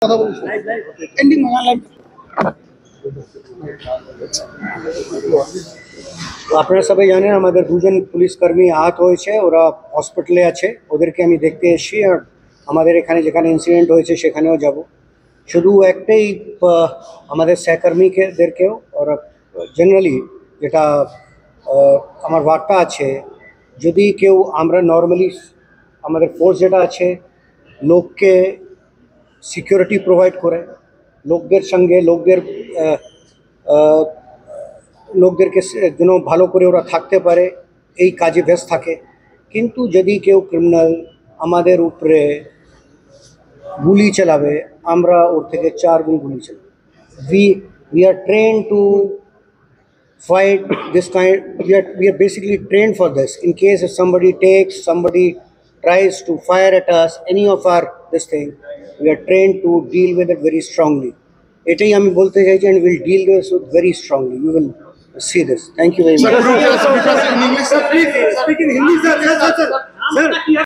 কথা বলছি ending live. আপনারা সবাই জানেন আমাদের দুজন পুলিশকর্মী আহত হয়েছে, ওরা হসপিটালে আছে, ওদেরকে আমি দেখতে এসেছি। আর আমাদের এখানে যেখানে ইনসিডেন্ট হয়েছে সেখানেও যাব। শুধু একটাই আমাদের সহকর্মীদেরকেও ওরা জেনারেলি যেটা আমার বার্তা আছে, যদি কেউ আমরা নর্মালি আমাদের ফোর্স যেটা আছে লোককে সিকিউরিটি প্রোভাইড করে, লোকদের সঙ্গে লোকদেরকে যেন ভালো করে ওরা থাকতে পারে, এই কাজে ব্যস্ত থাকে। কিন্তু যদি কেউ ক্রিমিনাল আমাদের উপরে গুলি চালাবে, আমরা ওর থেকে 4 গুণ গুলি চালাবো। We are trained to fight this kind. We are basically trained for this. In case if somebody tries to fire at us, any of our this thing, we are trained to deal with it very strongly. এটাই আমি বলতে চাইছি, and we'll deal with it very strongly. You will see this. Thank you very much. Speak in Hindi, sir. Yes, sir.